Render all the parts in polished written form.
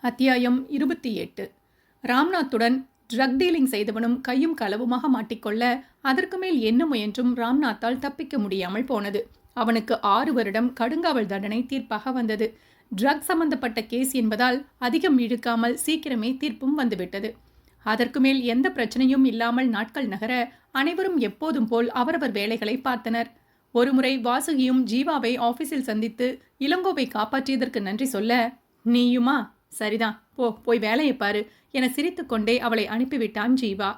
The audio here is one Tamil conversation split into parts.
அத்தியாயம் 28. ராம்நாத்துடன் ட்ரக் டீலிங் செய்தவனும் கையும் களவுமாக மாட்டிக்கொள்ள அதற்கு மேல் என்ன முயன்றும் ராம்நாத்தால் தப்பிக்க முடியாமல் போனது. அவனுக்கு 6 வருடம் கடுங்காவல் தண்டனை தீர்ப்பாக வந்தது. ட்ரக் சம்பந்தப்பட்ட கேஸ் என்பதால் அதிகம் இழுக்காமல் சீக்கிரமே தீர்ப்பும் வந்துவிட்டது. அதற்கு மேல் எந்த பிரச்சனையும் இல்லாமல் நாட்கள் நகர அனைவரும் எப்போதும் போல் அவரவர் வேலைகளை பார்த்தனர். ஒருமுறை வாசுகியும் ஜீவாவை ஆபீஸில் சந்தித்து இளங்கோவை காப்பாற்றியதற்கு நன்றி சொல்ல, நீயுமா? சரிதான், போய் வேலையை பாரு என சிரித்துக்கொண்டே அவளை அனுப்பிவிட்டான் ஜீவா.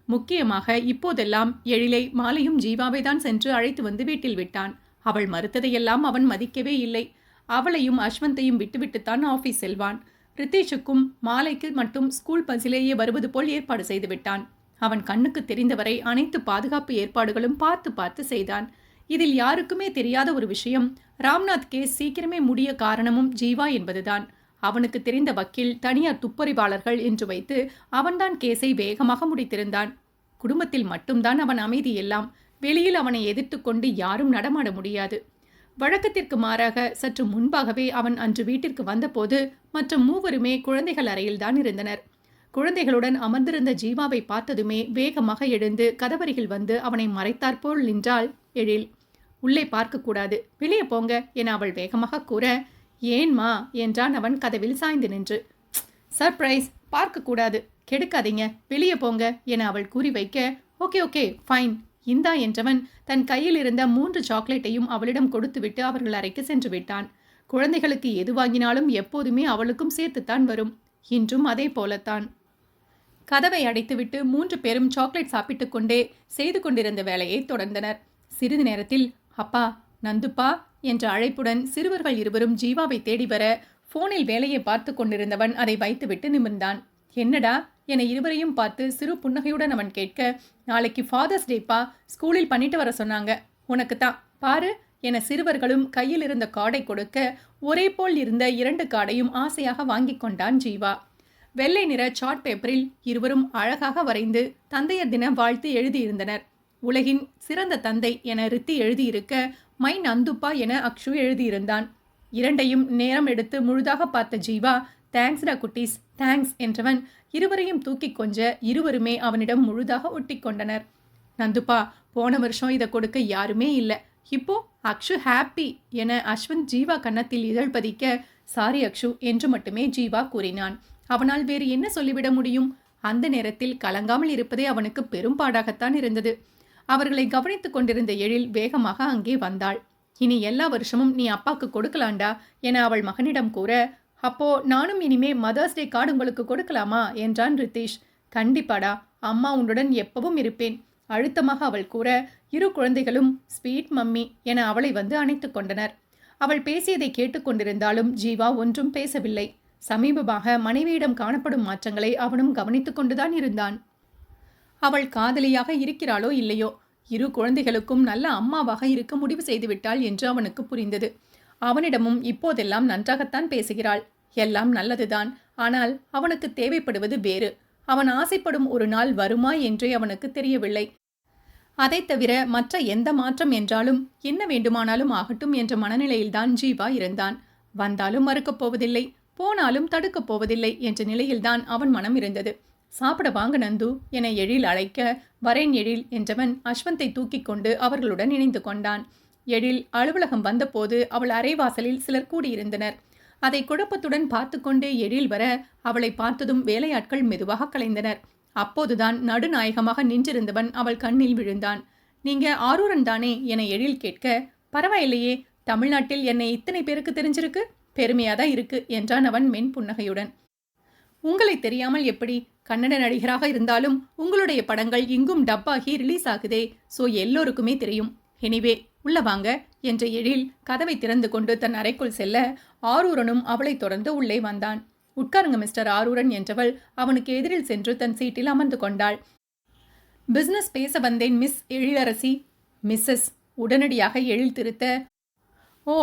முக்கியமாக இப்போதெல்லாம் எழிலை மாலையும் ஜீவாவை தான் சென்று அழைத்து வந்து வீட்டில் விட்டான். அவள் மறுத்ததையெல்லாம் அவன் மதிக்கவே இல்லை. அவளையும் அஸ்வந்தையும் விட்டுவிட்டுத்தான் ஆபீஸ் செல்வான். ரித்தேஷுக்கும் மாலைக்கு மட்டும் ஸ்கூல் பஸ்ஸிலேயே வருவது போல் ஏற்பாடு செய்து விட்டான். அவன் கண்ணுக்கு தெரிந்தவரை அனைத்து பாதுகாப்பு ஏற்பாடுகளும் பார்த்து பார்த்து செய்தான். இதில் யாருக்குமே தெரியாத ஒரு விஷயம், ராம்நாத் கேஸ் சீக்கிரமே முடிய காரணமும் ஜீவா என்பதுதான். அவனுக்கு தெரிந்த வக்கீல் தனியார் துப்பறிவாளர்கள் என்று வைத்து அவன்தான் கேஸை வேகமாக முடித்திருந்தான். குடும்பத்தில் மட்டும்தான் அவன் அமைதி எல்லாம். வெளியில் அவனை எதிர்த்து கொண்டு யாரும் நடமாட முடியாது. வழக்கத்திற்கு மாறாக சற்று முன்பாகவே அவன் அன்று வீட்டிற்கு வந்தபோது மற்ற மூவருமே குழந்தைகள் அறையில்தான் இருந்தனர். குழந்தைகளுடன் அமர்ந்திருந்த ஜீவாவை பார்த்ததுமே வேகமாக எழுந்து கதவருகில் வந்து அவனை மறைத்தாற்போல் நின்றாள் எழில். உள்ளே பார்க்கக்கூடாது, வெளியே போங்க என அவள் வேகமாக கூற, ஏன்மா என்றான் அவன் கதவில் சாய்ந்து நின்று. சர்ப்ரைஸ், பார்க்கக்கூடாது, கெடுக்காதீங்க, வெளியே போங்க என அவள் கூறி வைக்க, ஓகே ஃபைன் இந்தா என்றவன் தன் கையில் இருந்த 3 சாக்லேட்டையும் அவளிடம் கொடுத்துவிட்டு அவர்கள் அறைக்கு சென்று விட்டான். குழந்தைகளுக்கு எது வாங்கினாலும் எப்போதுமே அவளுக்கும் சேர்த்துத்தான் வரும். இன்றும் அதே போலத்தான். கதவை அடைத்துவிட்டு 3 பேரும் சாக்லேட் சாப்பிட்டு கொண்டே செய்து கொண்டிருந்த வேலையை தொடர்ந்தனர். சிறிது நேரத்தில், அப்பா, நந்துப்பா என்ற அழைப்புடன் சிறுவர்கள் இருவரும் ஜீவாவை தேடி வர போனில் வேலையை பார்த்து கொண்டிருந்தவன் அதை வைத்துவிட்டு நிமிர்ந்தான். என்னடா என இருவரையும் பார்த்து சிறு புன்னகையுடன் அவன் கேட்க, நாளைக்கு ஃபாதர்ஸ் டேப்பா, ஸ்கூலில் பண்ணிட்டு வர சொன்னாங்க, உனக்கு தான் பாரு என சிறுவர்களும் கையில் இருந்த கார்டை கொடுக்க ஒரே போல் இருந்த 2 கார்டையும் ஆசையாக வாங்கி கொண்டான் ஜீவா. வெள்ளை நிற சார்ட் பேப்பரில் இருவரும் அழகாக வரைந்து தந்தையர் தின வாழ்த்து எழுதியிருந்தனர். உலகின் சிறந்த தந்தை என ரித்தி எழுதியிருக்க, மை நந்துப்பா என அக்ஷு எழுதியிருந்தான். இரண்டையும் நேரம் எடுத்து முழுதாக பார்த்த ஜீவா, தேங்க்ஸ்டா குட்டீஸ், தேங்க்ஸ் என்றவன் இருவரையும் தூக்கி கொஞ்ச இருவருமே அவனிடம் முழுதாக ஒட்டி கொண்டனர். நந்துப்பா, போன வருஷம் இதை கொடுக்க யாருமே இல்லை, இப்போ அக்ஷு ஹாப்பி என அஸ்வந்த் ஜீவா கன்னத்தில் இதழ் பதிக்க, சாரி அக்ஷு என்று மட்டுமே ஜீவா கூறினான். அவனால் வேறு என்ன சொல்லிவிட முடியும்? அந்த நேரத்தில் கலங்காமல் இருப்பதே அவனுக்கு பெரும் பாடாகத்தான் இருந்தது. அவர்களை கவனித்துக் கொண்டிருந்த எழில் வேகமாக அங்கே வந்தாள். இனி எல்லா வருஷமும் நீ அப்பாக்கு கொடுக்கலாண்டா என அவள் மகனிடம் கூற, அப்போ நானும் இனிமே மதர்ஸ் டே கார்டு உங்களுக்கு கொடுக்கலாமா என்றான் ரித்தேஷ். கண்டிப்பாடா, அம்மா உன்னுடன் எப்பவும் இருப்பேன் அழுத்தமாக அவள் கூற, இரு குழந்தைகளும் ஸ்வீட் மம்மி என அவளை வந்து அணைத்து கொண்டனர். அவள் பேசியதை கேட்டுக்கொண்டிருந்தாலும் ஜீவா ஒன்றும் பேசவில்லை. சமீபமாக மனைவியிடம் காணப்படும் மாற்றங்களை அவனும் கவனித்துக் கொண்டுதான் இருந்தான். அவள் காதலியாக இருக்கிறாளோ இல்லையோ, இரு குழந்தைகளுக்கும் நல்ல அம்மாவாக இருக்க முடிவு செய்துவிட்டாள் என்று அவனுக்கு புரிந்தது. அவனிடமும் இப்போதெல்லாம் நன்றாகத்தான் பேசுகிறாள். எல்லாம் நல்லதுதான். ஆனால் அவனுக்கு தேவைப்படுவது வேறு. அவன் ஆசைப்படும் ஒரு நாள் வருமா என்றே அவனுக்கு தெரியவில்லை. அதை தவிர மற்ற எந்த மாற்றம் என்றாலும் என்ன வேண்டுமானாலும் ஆகட்டும் என்ற மனநிலையில்தான் ஜீவா இருந்தான். வந்தாலும் மறுக்கப் போவதில்லை, போனாலும் தடுக்கப் போவதில்லை என்ற நிலையில்தான் அவன் மனம் இருந்தது. சாப்பிட வாங்க நந்து என எழில் அழைக்க, வரேன் எழில் என்றவன் அஸ்வந்தை தூக்கி கொண்டு அவர்களுடன் இணைந்து கொண்டான். எழில் அலுவலகம் வந்தபோது அவள் அரைவாசலில் சிலர் கூடியிருந்தனர். அதை குழப்பத்துடன் பார்த்து கொண்டே எழில் வர அவளை பார்த்ததும் வேலையாட்கள் மெதுவாக கலைந்தனர். அப்போதுதான் நடுநாயகமாக நின்றிருந்தவன் அவள் கண்ணில் விழுந்தான். நீங்க ஆரூரன் தானே என எழில் கேட்க, பரவாயில்லையே, தமிழ்நாட்டில் என்னை இத்தனை பேருக்கு தெரிஞ்சிருக்கு, பெருமையாதான் இருக்கு என்றான் அவன் மென் புன்னகையுடன். உங்களை தெரியாமல் எப்படி? கன்னட நடிகராக இருந்தாலும் உங்களுடைய படங்கள் இங்கும் டப்பாகி ரிலீஸ் ஆகுதே, சோ எல்லோருக்குமே தெரியும். எனிவே உள்ள வாங்க என்ற எழில் கதவை திறந்து கொண்டு தன் அறைக்குள் செல்ல, ஆரூரனும் அவளை தொடர்ந்து உள்ளே வந்தான். உட்காருங்க மிஸ்டர் ஆரூரன் என்றவள் அவனுக்கு எதிரில் சென்று தன் சீட்டில் அமர்ந்து கொண்டாள். பிசினஸ் பேச வந்தேன் மிஸ் எழிலரசி. மிஸ்ஸஸ் உடனடியாக எழில் திருத்த, ஓ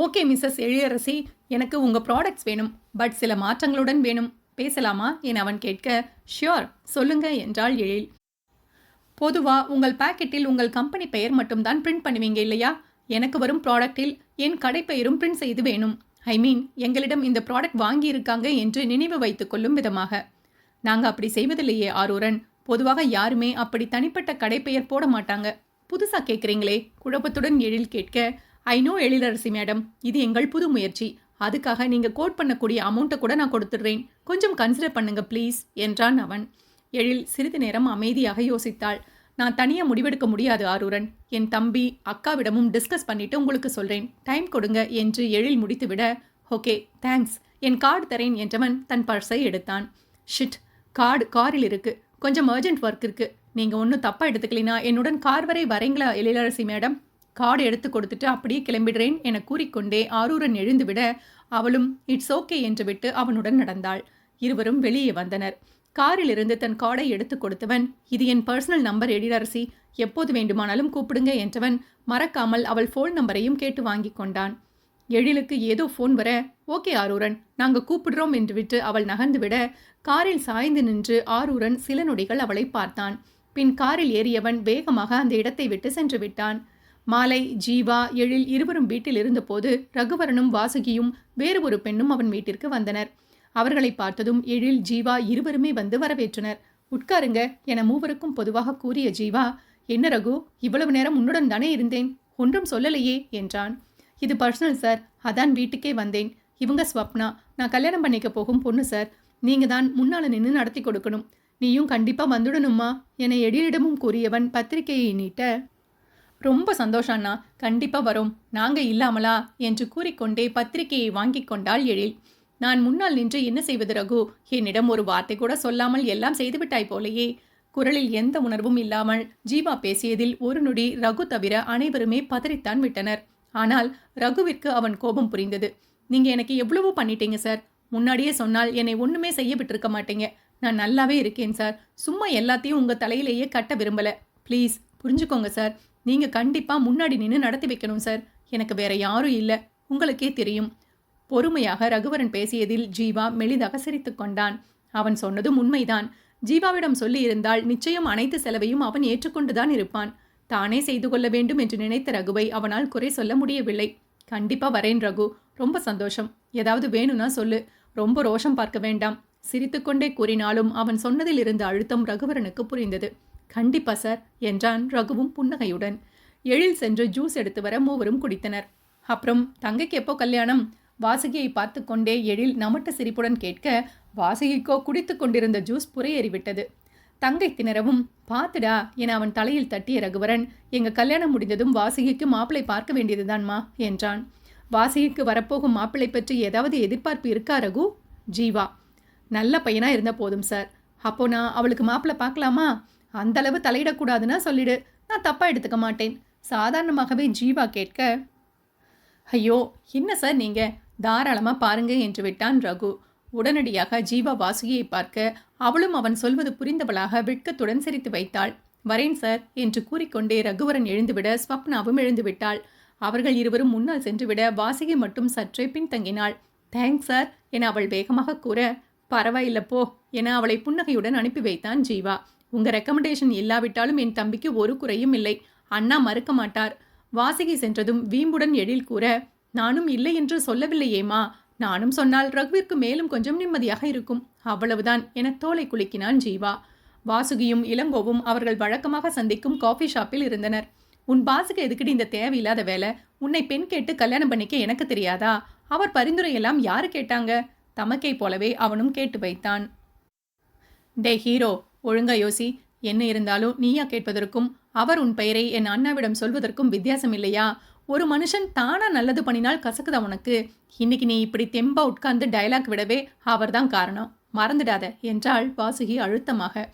ஓகே மிஸ்ஸஸ் எழிலரசி, எனக்கு உங்க ப்ராடக்ட்ஸ் வேணும், பட் சில மாற்றங்களுடன் வேணும், பேசலாமா என அவன் கேட்க, ஷியோர் சொல்லுங்க என்றாள் எழில். பொதுவா உங்கள் பாக்கெட்டில் உங்கள் கம்பெனி பெயர் மட்டும்தான் பிரிண்ட் பண்ணுவீங்க இல்லையா? எனக்கு வரும் ப்ராடக்டில் என் கடை பெயரும் பிரிண்ட் செய்து வேணும். ஐ மீன் எங்களிடம் இந்த ப்ராடக்ட் வாங்கியிருக்காங்க என்று நினைவு வைத்துக் கொள்ளும் விதமாக. நாங்க அப்படி செய்வதில்லையே ஆரூரன். பொதுவாக யாருமே அப்படி தனிப்பட்ட கடைப்பெயர் போட மாட்டாங்க. புதுசா கேட்குறீங்களே? குழப்பத்துடன் எழில் கேட்க, ஐ நோ எழிலரசி மேடம், இது எங்கள் புது முயற்சி. அதுக்காக நீங்க கோட் பண்ணக்கூடிய அமௌண்ட்டை கூட நான் கொடுத்துடுறேன். கொஞ்சம் கன்சிடர் பண்ணுங்க ப்ளீஸ் என்றான் அவன். எழில் சிறிது நேரம் அமைதியாக யோசித்தாள். நான் தனியாக முடிவெடுக்க முடியாது ஆரூரன். என் தம்பி அக்காவிடமும் டிஸ்கஸ் பண்ணிட்டு உங்களுக்கு சொல்றேன். டைம் கொடுங்க என்று எழில் முடித்துவிட, ஓகே தேங்க்ஸ், என் கார்டு தரேன் என்றவன் தன் பர்ஸை எடுத்தான். ஷிட், கார்டு காரில் இருக்கு. கொஞ்சம் அர்ஜென்ட் ஒர்க் இருக்கு. நீங்க ஒன்றும் தப்பா எடுத்துக்கலினா என்னுடன் கார் வரை வரீங்களா எழிலரசி மேடம்? கார்டு எடுத்து கொடுத்துட்டு அப்படியே கிளம்பிடுறேன் என கூறிக்கொண்டே ஆரூரன் எழுந்துவிட, அவளும் இட்ஸ் ஓகே என்று விட்டு அவனுடன் நடந்தாள். இருவரும் வெளியே வந்தனர். காரிலிருந்து தன் கார்டை எடுத்து கொடுத்தவன், இது என் பர்சனல் நம்பர் எழிலரசி, எப்போது வேண்டுமானாலும் கூப்பிடுங்க என்றவன் மறக்காமல் அவள் ஃபோன் நம்பரையும் கேட்டு வாங்கி கொண்டான். எழிலுக்கு ஏதோ ஃபோன் வர, ஓகே ஆரூரன், நாங்கள் கூப்பிடுறோம் என்று விட்டு அவள் நகர்ந்து விட, காரில் சாய்ந்து நின்று ஆரூரன் சில நொடிகள் அவளை பார்த்தான். பின் காரில் ஏறியவன் வேகமாக அந்த இடத்தை விட்டு சென்று விட்டான். மாலை ஜீவா எழில் இருவரும் வீட்டில் இருந்தபோது ரகுவரனும் வாசுகியும் வேறு ஒரு பெண்ணும் அவன் வீட்டிற்கு வந்தனர். அவர்களை பார்த்ததும் எழில் ஜீவா இருவருமே வந்து வரவேற்றனர். உட்காருங்க என மூவருக்கும் பொதுவாக கூறிய ஜீவா, என்ன ரகு, இவ்வளவு நேரம் உன்னுடன் தானே இருந்தேன், ஒன்றும் சொல்லலையே என்றான். இது பர்சனல் சார், அதான் வீட்டுக்கே வந்தேன். இவங்க ஸ்வப்னா, நான் கல்யாணம் பண்ணிக்க போகும் பொண்ணு சார். நீங்க தான் முன்னால நின்று நடத்தி கொடுக்கணும். நீயும் கண்டிப்பா வந்துடணுமா என எழிலிடமும் கூறியவன் பத்திரிகையை நீட்ட, ரொம்ப சந்தோஷம்னா, கண்டிப்பா வரோம், நாங்க இல்லாமலா என்று கூறிக்கொண்டே பத்திரிகையை வாங்கி கொண்டாள் எழில். நான் முன்னால் நின்று என்ன செய்வது ரகு, என்னிடம் ஒரு வார்த்தை கூட சொல்லாமல் எல்லாம் செய்துவிட்டாய் போலையே. குரலில் எந்த உணர்வும் இல்லாமல் ஜீவா பேசியதில் ஒரு நொடி ரகு தவிர அனைவருமே பதறித்தான் விட்டனர். ஆனால் ரகுவிற்கு அவன் கோபம் புரிந்தது. நீங்க எனக்கு எவ்வளவோ பண்ணிட்டீங்க சார். முன்னாடியே சொன்னால் என்னை ஒண்ணுமே செய்ய விட்டுருக்க மாட்டீங்க. நான் நல்லாவே இருக்கேன் சார். சும்மா எல்லாத்தையும் உங்க தலையிலேயே கட்ட விரும்பல. ப்ளீஸ் புரிஞ்சுக்கோங்க சார். நீங்க கண்டிப்பா முன்னாடி நின்று நடத்தி வைக்கணும் சார். எனக்கு வேற யாரும் இல்லை, உங்களுக்கே தெரியும். பொறுமையாக ரகுவரன் பேசியதில் ஜீவா மெலிதாக சிரித்து கொண்டான். அவன் சொன்னதும் உண்மைதான். ஜீவாவிடம் சொல்லி இருந்தால் நிச்சயம் அனைத்து செலவையும் அவன் ஏற்றுக்கொண்டுதான் இருப்பான். தானே செய்து கொள்ள வேண்டும் என்று நினைத்த ரகுவை அவனால் குறை சொல்ல முடியவில்லை. கண்டிப்பா வரேன் ரகு, ரொம்ப சந்தோஷம். ஏதாவது வேணும்னா சொல்லு, ரொம்ப ரோஷம் பார்க்க வேண்டாம். சிரித்துக்கொண்டே கூறினாலும் அவன் சொன்னதில் இருந்த அழுத்தம் ரகுவரனுக்கு புரிந்தது. கண்டிப்பா சார் என்றான் ரகுவும் புன்னகையுடன். எழில் சென்று ஜூஸ் எடுத்து வர மூவரும் குடித்தனர். அப்புறம் தங்கைக்கு எப்போ கல்யாணம்? வாசுகியை பார்த்து கொண்டே எழில் நமட்ட சிரிப்புடன் கேட்க, வாசுகிக்கோ குடித்து கொண்டிருந்த ஜூஸ் புரையேறிவிட்டது. தங்கை திணறவும், பார்த்துடா என அவன் தலையில் தட்டிய ரகுவரன், எங்க கல்யாணம் முடிந்ததும் வாசுகிக்கு மாப்பிளை பார்க்க வேண்டியதுதான்மா என்றான். வாசுகிக்கு வரப்போகும் மாப்பிளை பற்றி ஏதாவது எதிர்பார்ப்பு இருக்கா ரகு? ஜீவா, நல்ல பையனா இருந்த போதும் சார். அப்போ நான் அவளுக்கு மாப்பிளை பார்க்கலாமா? அந்த அளவு தலையிடக்கூடாதுன்னா சொல்லிடு, நான் தப்பா எடுத்துக்க மாட்டேன். சாதாரணமாகவே ஜீவா கேட்க, ஐயோ என்ன சார் நீங்க, தாராளமா பாருங்க என்று விட்டான் ரகு. உடனடியாக ஜீவா வாசுகியை பார்க்க அவளும் அவன் சொல்வது புரிந்தவளாக வெட்கத்துடன் சிரித்து வைத்தாள். வரேன் சார் என்று கூறிக்கொண்டே ரகுவரன் எழுந்துவிட ஸ்வப்னாவும் எழுந்துவிட்டாள். அவர்கள் இருவரும் முன்னால் சென்றுவிட வாசுகி மட்டும் சற்றே பின்தங்கினாள். தேங்க்ஸ் சார் என அவள் வேகமாக கூற, பரவாயில்ல போ என அவளை புன்னகையுடன் அனுப்பி வைத்தான் ஜீவா. உங்க ரெக்கமெண்டேஷன் இல்லாவிட்டாலும் என் தம்பிக்கு ஒரு குறையும் இல்லை, அண்ணா மறுக்க மாட்டார். வாசுகி சென்றதும் வீம்புடன் எழில் கூற, நானும் இல்லை என்று சொல்லவில்லையேமா, நானும் சொன்னால் ரகுவிற்கு மேலும் கொஞ்சம் நிம்மதியாக இருக்கும், அவ்வளவுதான் என தோலை குலுக்கினான் ஜீவா. வாசுகியும் இளங்கோவும் அவர்கள் வழக்கமாக சந்திக்கும் காஃபி ஷாப்பில் இருந்தனர். உன் பாசுக்கு எதுக்கடி இந்த தேவையில்லாத வேலை? உன்னை பெண் கேட்டு கல்யாணம் பண்ணிக்க எனக்கு தெரியாதா? அவர் பரிந்துரையெல்லாம் யாரு கேட்டாங்க? தமக்கை போலவே அவனும் கேட்டு வைத்தான். டே ஹீரோ, ஒழுங்கா யோசி. என்ன இருந்தாலும் நீயா கேட்பதற்கும் அவர் உன் பெயரை என் அண்ணாவிடம் சொல்வதற்கும் வித்தியாசம் இல்லையா? ஒரு மனுஷன் தானா நல்லது பண்ணினால் கசக்குதா உனக்கு? இன்னைக்கு நீ இப்படி தெம்பா உட்கார்ந்து டயலாக் விடவே அவர்தான் காரணம், மறந்துடாத என்றாள் வாசுகி அழுத்தமாக.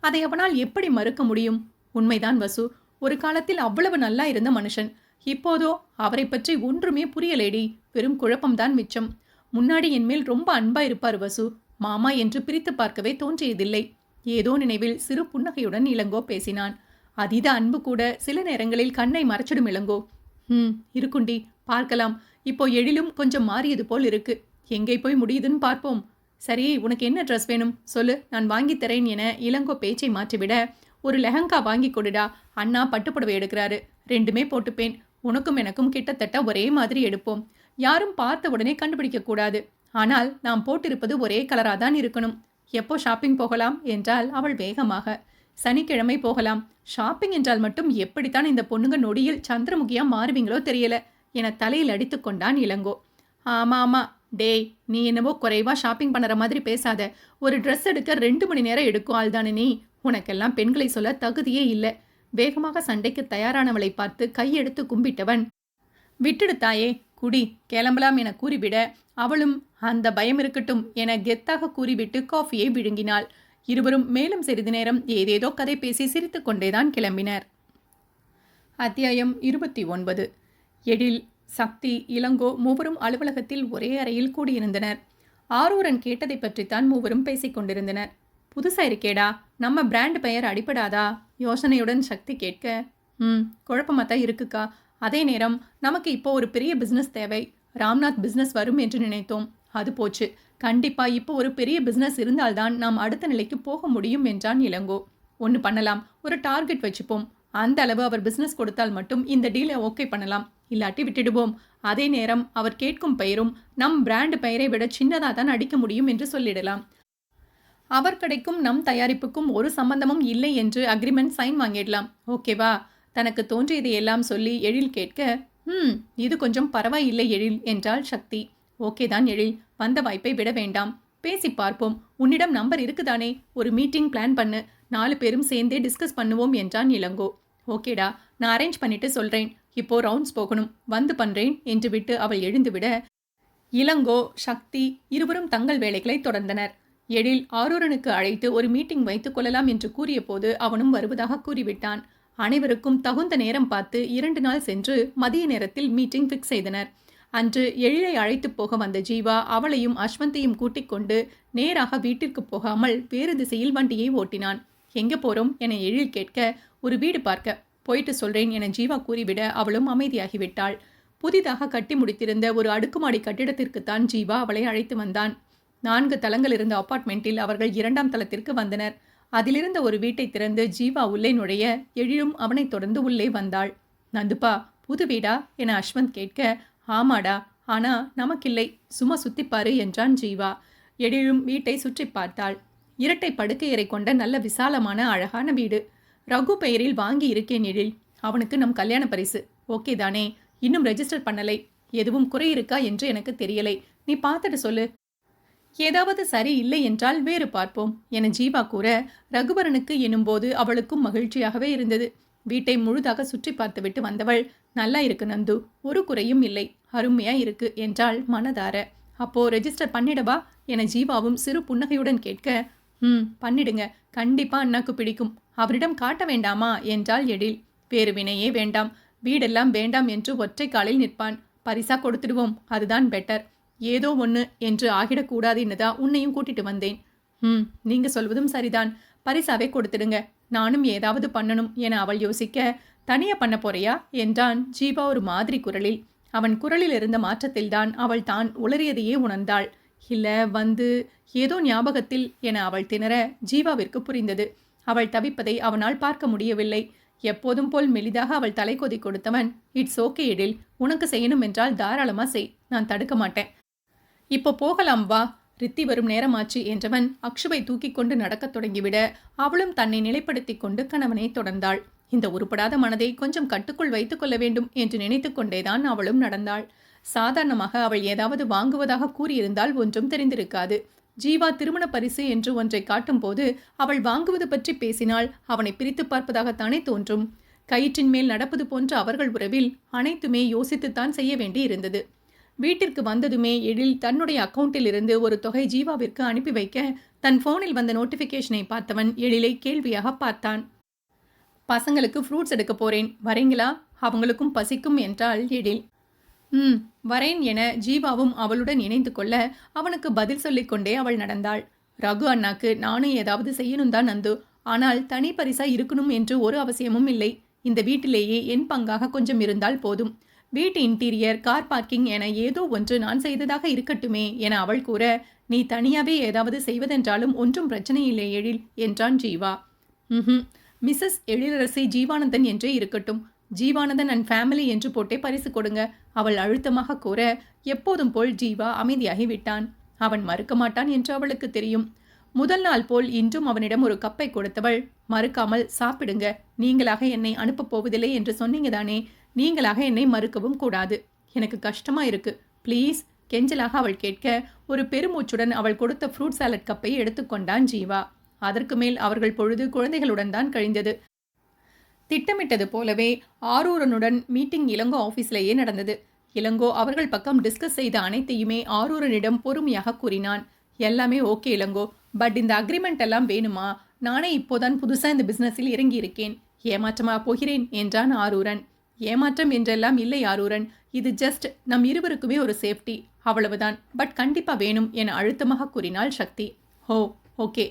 அதை அவனால் எப்படி மறுக்க முடியும்? உண்மைதான் வசு, ஒரு காலத்தில் அவ்வளவு நல்லா இருந்த மனுஷன். இப்போதோ அவரை பற்றி ஒன்றுமே புரியலேடி, வெறும் குழப்பம்தான் மிச்சம். முன்னாடி என் மேல் ரொம்ப அன்பா இருப்பார் வசு, மாமா என்று பிரித்து பார்க்கவே தோன்றியதில்லை. ஏதோ நினைவில் சிறு புன்னகையுடன் இளங்கோ பேசினான். அதீத அன்பு கூட சில நேரங்களில் கண்ணை மறைச்சிடும் இளங்கோ. இருக்குண்டி, பார்க்கலாம். இப்போ எழிலும் கொஞ்சம் மாறியது போல் இருக்கு. எங்கே போய் முடியுதுன்னு பார்ப்போம். சரி, உனக்கு என்ன ட்ரெஸ் வேணும் சொல்லு, நான் வாங்கி தரேன் என இளங்கோ பேச்சை மாற்றிவிட, ஒரு லெஹங்கா வாங்கி கொடுடா, அண்ணா பட்டுப்புடவை எடுக்கிறாரு, ரெண்டுமே போட்டுப்பேன். உனக்கும் எனக்கும் கிட்டத்தட்ட ஒரே மாதிரி எடுப்போம். யாரும் பார்த்த உடனே கண்டுபிடிக்க கூடாது. ஆனால் நாம் போட்டிருப்பது ஒரே கலரா தான் இருக்கணும். எப்போ ஷாப்பிங் போகலாம் என்றால் அவள் வேகமாக. சனிக்கிழமை போகலாம். ஷாப்பிங் என்றால் மட்டும் எப்படித்தான் இந்த பொண்ணுங்க நொடியில் சந்திரமுகியா மாறுவீங்களோ தெரியல என தலையில் அடித்து கொண்டான் இளங்கோ. ஆமா ஆமா, டேய், நீ என்னவோ குறைவா ஷாப்பிங் பண்ணுற மாதிரி பேசாத. ஒரு ட்ரெஸ் எடுக்க 2 மணி நேரம் எடுக்கும் ஆள் தானே நீ. உனக்கெல்லாம் பெண்களை சொல்ல தகுதியே இல்லை. வேகமாக சண்டைக்கு தயாரானவளை பார்த்து கையெடுத்து கும்பிட்டவன், விட்டுடு தாயே, குடி, கிளம்பலாம் என கூறிவிட அவளும் அந்த பயம் இருக்கட்டும் என கெத்தாக கூறிவிட்டு காஃபியை விழுங்கினாள். இருவரும் மேலும் சிறிது நேரம் ஏதேதோ கதை பேசி சிரித்து கொண்டேதான் கிளம்பினர். அத்தியாயம் 29. எழில், சக்தி, இளங்கோ மூவரும் அலுவலகத்தில் ஒரே அறையில் கூடியிருந்தனர். ஆரூரன் கேட்டதை பற்றித்தான் மூவரும் பேசிக் கொண்டிருந்தனர். புதுசா இருக்கேடா, நம்ம பிராண்ட் பெயர் அடிப்படாதா யோசனையுடன் சக்தி கேட்க, குழப்பமாக தான் இருக்குக்கா. அதே நேரம் நமக்கு இப்போ ஒரு பெரிய பிஸ்னஸ் தேவை. ராம்நாத் பிஸ்னஸ் வரும் என்று நினைத்தோம், அது போச்சு. கண்டிப்பா இப்போ ஒரு பெரிய பிஸ்னஸ் இருந்தால்தான் நாம் அடுத்த நிலைக்கு போக முடியும் என்றான் இளங்கோ. ஒன்று பண்ணலாம், ஒரு டார்கெட் வச்சுப்போம். அந்த அளவு அவர் பிஸ்னஸ் கொடுத்தால் மட்டும் இந்த டீலை ஓகே பண்ணலாம், இல்லாட்டி விட்டுடுவோம். அதே நேரம் அவர் கேட்கும் பெயரும் நம் பிராண்ட் பெயரை விட சின்னதாக தான் அடிக்க முடியும் என்று சொல்லிடலாம். அவர் கடைக்கும் நம் தயாரிப்புக்கும் ஒரு சம்பந்தமும் இல்லை என்று அக்ரிமெண்ட் சைன் வாங்கிடலாம். ஓகேவா? தனக்கு தோன்றியதை எல்லாம் சொல்லி எழில் கேட்க, இது கொஞ்சம் பரவாயில்லை எழில் என்றாள் சக்தி. ஓகே தான் எழில், வந்த வாய்ப்பை விட வேண்டாம். பேசி பார்ப்போம். உன்னிடம் நம்பர் இருக்குதானே? ஒரு மீட்டிங் பிளான் பண்ணு. 4 பேரும் சேர்ந்தே டிஸ்கஸ் பண்ணுவோம் என்றான் இளங்கோ. ஓகேடா, நான் அரேஞ்ச் பண்ணிட்டு சொல்றேன். இப்போ ரவுண்ட்ஸ் போகணும், வந்து பண்றேன் என்று விட்டு அவள் எழுந்துவிட இளங்கோ, சக்தி இருவரும் தங்கள் வேலைகளை தொடர்ந்தனர். எழில் ஆரூரனுக்கு அழைத்து ஒரு மீட்டிங் வைத்துக் கொள்ளலாம் என்று கூறிய போது அவனும் வருவதாக கூறிவிட்டான். அனைவருக்கும் தகுந்த நேரம் பார்த்து 2 நாள் சென்று மதிய நேரத்தில் மீட்டிங் ஃபிக்ஸ் செய்தனர். அன்று எழிலை அழைத்து போக வந்த ஜீவா அவளையும் அஸ்வந்தையும் கூட்டிக் கொண்டு நேராக வீட்டிற்கு போகாமல் வேறு திசையில் வண்டியை ஓட்டினான். எங்கே போறோம் என எழில் கேட்க, ஒரு வீடு பார்க்க போயிட்டு சொல்றேன் என ஜீவா கூறிவிட அவளும் அமைதியாகிவிட்டாள். புதிதாக கட்டி முடித்திருந்த ஒரு அடுக்குமாடி கட்டிடத்திற்குத்தான் ஜீவா அவளை அழைத்து வந்தான். 4 தளங்கள் இருந்த அபார்ட்மெண்ட்டில் அவர்கள் 2ஆம் தளத்திற்கு வந்தனர். அதிலிருந்த ஒரு வீட்டை திறந்து ஜீவா உள்ளே நுழைய எழிலும் அவனை தொடர்ந்து உள்ளே வந்தாள். நந்துப்பா, புது வீடா என அஸ்வந்த் கேட்க, ஆமாடா, ஆனா நமக்கில்லை, சும்மா சுத்திப்பாரு என்றான் ஜீவா. எழிலும் வீட்டை சுற்றி பார்த்தாள். 2 படுக்கையறை கொண்ட நல்ல விசாலமான அழகான வீடு. ரகு பெயரில் வாங்கி இருக்கேன் எழில். அவனுக்கு நம் கல்யாண பரிசு. ஓகே தானே? இன்னும் ரெஜிஸ்டர் பண்ணலை. எதுவும் குறை இருக்கா என்று எனக்கு தெரியலை. நீ பார்த்துட்டு சொல்லு. ஏதாவது சரி இல்லை என்றால் வேறு பார்ப்போம் என ஜீவா கூற, ரகுவரனுக்கு எனும்போது அவளுக்கும் மகிழ்ச்சியாகவே இருந்தது. வீட்டை முழுதாக சுற்றி பார்த்துவிட்டு வந்தவள், நல்லா இருக்கு நந்து, ஒரு குறையும் இல்லை, அருமையா இருக்கு என்றாள் மனதார. அப்போ ரெஜிஸ்டர் பண்ணிடவா என ஜீவாவும் சிறு புன்னகையுடன் கேட்க, பண்ணிடுங்க, கண்டிப்பா அண்ணாக்கு பிடிக்கும். அவரிடம் காட்ட வேண்டாமா என்றாள் எழில். வேறு வினையே வேண்டாம், வீடெல்லாம் வேண்டாம் என்று ஒற்றை காலில் நிற்பான். பரிசா கொடுத்துடுவோம், அதுதான் பெட்டர். ஏதோ ஒன்று என்று ஆகிடக்கூடாதுன்னு தான் உன்னையும் கூட்டிட்டு வந்தேன். நீங்க சொல்வதும் சரிதான், பரிசாவே கொடுத்துடுங்க. நானும் ஏதாவது பண்ணணும் என அவள் யோசிக்க, தனியா பண்ண போறியா என்றான் ஜீவா ஒரு மாதிரி குரலில். அவன் குரலில் இருந்த மாற்றத்தில்தான் அவள் தான் உளறியதையே உணர்ந்தாள். இல்ல ஏதோ ஞாபகத்தில் என அவள் திணற ஜீவாவிற்கு புரிந்தது. அவள் தவிப்பதை அவனால் பார்க்க முடியவில்லை. எப்போதும் போல் மெலிதாக அவள் தலை கொதி கொடுத்தவன், இட்ஸ் ஓகே எழில், உனக்கு செய்யணும் என்றால் தாராளமா செய், நான் தடுக்க மாட்டேன். இப்போ போகலாம் வா, ரித்தி வரும் நேரமாச்சு என்றவன் அக்ஷுவை தூக்கி கொண்டு நடக்கத் தொடங்கிவிட அவளும் தன்னை நிலைப்படுத்தி கொண்டு கணவனை தொடர்ந்தாள். இந்த உருப்படாத மனதை கொஞ்சம் கட்டுக்குள் வைத்துக் கொள்ள வேண்டும் என்று நினைத்து கொண்டேதான் அவளும் நடந்தாள். சாதாரணமாக அவள் ஏதாவது வாங்குவதாக கூறியிருந்தால் ஒன்றும் தெரிந்திருக்காது. ஜீவா திருமண பரிசு என்று ஒன்றை காட்டும் போது அவள் வாங்குவது பற்றி பேசினால் அவனை பிரித்து பார்ப்பதாகத்தானே தோன்றும். கயிற்றின் மேல் நடப்பது போன்ற அவர்கள் உறவில் அனைத்துமே யோசித்துத்தான் செய்ய வேண்டி இருந்தது. வீட்டிற்கு வந்ததுமே எழில் தன்னுடைய அக்கவுண்டில் இருந்து ஒரு தொகை ஜீவாவிற்கு அனுப்பி வைக்க தன் போனில் வந்த நோட்டிஃபிகேஷனை பார்த்தவன் எழிலை கேள்வியாக பார்த்தான். பசங்களுக்கு ஃப்ரூட்ஸ் எடுக்க போறேன், வரீங்களா? அவங்களுக்கும் பசிக்கும் என்றாள் எழில். வரேன் என ஜீவாவும் அவளுடன் இணைந்து கொள்ள அவனுக்கு பதில் சொல்லிக்கொண்டே அவள் நடந்தாள். ரகு அண்ணாக்கு நானும் ஏதாவது செய்யணும் தான் நந்து, ஆனால் தனி பரிசா இருக்கணும் என்று ஒரு அவசியமும் இல்லை. இந்த வீட்டிலேயே என் பங்காக கொஞ்சம் இருந்தால் போதும். வீட்டு இன்டீரியர், கார் பார்க்கிங் என ஏதோ ஒன்று நான் செய்ததாக இருக்கட்டுமே என அவள் கூற, நீ தனியாவே ஏதாவது செய்வதென்றாலும் ஒன்றும் பிரச்சனை இல்லை எழில் என்றான் ஜீவா. மிஸ்ஸஸ் எழிலரசி ஜீவானந்தன் என்றே இருக்கட்டும். ஜீவானந்தன் அண்ட் ஃபேமிலி என்று போட்டே பரிசு கொடுங்க, அவள் அழுத்தமாக கூற, எப்போதும் போல் ஜீவா அமைதியாகி விட்டான். அவன் மறுக்க மாட்டான் என்று அவளுக்கு தெரியும். முதல் நாள் போல் இன்றும் அவனிடம் ஒரு கப்பை கொடுத்தவள், மறுக்காமல் சாப்பிடுங்க, நீங்களாக என்னை அனுப்பப் போவதில்லை என்று சொன்னீங்க தானே, நீங்களாக என்னை மறுக்கவும் கூடாது. எனக்கு கஷ்டமா இருக்கு, ப்ளீஸ், கெஞ்சலாக அவள் கேட்க, ஒரு பெருமூச்சுடன் அவள் கொடுத்த ஃப்ரூட் சாலட் கப்பை எடுத்துக்கொண்டான் ஜீவா. அதற்கு மேல் அவர்கள் பொழுது குழந்தைகளுடன் தான் கழிந்தது. திட்டமிட்டது போலவே ஆரூரனுடன் மீட்டிங் இளங்கோ ஆஃபீஸ்லேயே நடந்தது. இளங்கோ அவர்கள் பக்கம் டிஸ்கஸ் செய்த அனைத்தையுமே ஆரூரனிடம் பொறுமையாக கூறினான். எல்லாமே ஓகே இளங்கோ, பட் இந்த அக்ரிமெண்ட் எல்லாம் வேணுமா? நானே இப்போதான் புதுசாக இந்த பிஸ்னஸில் இறங்கி இருக்கேன், ஏமாற்றமா போகிறேன் என்றான் ஆரூரன். ஏமாற்றம் என்றெல்லாம் இல்லை ஆரூரன், இது ஜஸ்ட் நம் இருவருக்குமே ஒரு சேஃப்டி, அவ்வளவுதான். பட் கண்டிப்பாக வேணும் என அழுத்தமாக கூறினாள் சக்தி. ஓ ஓகே,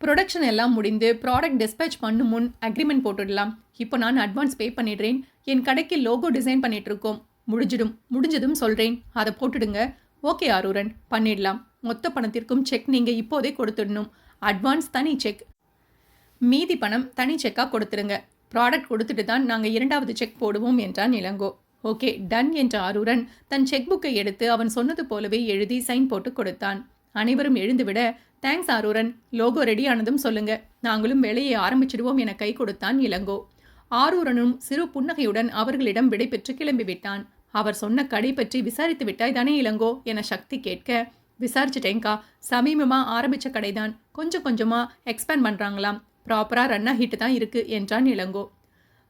ப்ரொடக்ஷன் எல்லாம் முடிந்து ப்ராடக்ட் டிஸ்பேச் பண்ணும் முன் அக்ரிமெண்ட் போட்டுடலாம். இப்போ நான் அட்வான்ஸ் பே பண்ணிடுறேன். என் கடைக்கு லோகோ டிசைன் பண்ணிட்டு இருக்கோம், முடிஞ்சதும் சொல்கிறேன், அதை போட்டுடுங்க. ஓகே ஆரூரன், பண்ணிடலாம். மொத்த பணத்திற்கும் செக் நீங்கள் இப்போதே கொடுத்துடணும். அட்வான்ஸ் தனி செக், மீதி பணம் தனி செக்காக கொடுத்துடுங்க. ப்ராடக்ட் கொடுத்துட்டு தான் நாங்கள் இரண்டாவது செக் போடுவோம் என்றான் இளங்கோ. ஓகே டன் என்ற ஆரூரன் தன் செக் புக்கை எடுத்து அவன் சொன்னது போலவே எழுதி சைன் போட்டு கொடுத்தான். அனைவரும் எழுந்துவிட, தேங்க்ஸ் ஆரூரன், லோகோ ரெடி ஆனதும் சொல்லுங்க, நாங்களும் வேலையை ஆரம்பிச்சிடுவோம் என கை கொடுத்தான் இளங்கோ. ஆரூரனும் சிறு புன்னகையுடன் அவர்களிடம் விடை பெற்று கிளம்பிவிட்டான். அவர் சொன்ன கடை பற்றி விசாரித்து விட்டாய் தானே இளங்கோ என சக்தி கேட்க, விசாரிச்சுட்டேங்க்கா, சமீபமாக ஆரம்பித்த கடைதான், கொஞ்சம் கொஞ்சமாக எக்ஸ்பேண்ட் பண்ணுறாங்களாம், ப்ராப்பராக ரன் ஆகிட்டு தான் இருக்கு என்றான் இளங்கோ.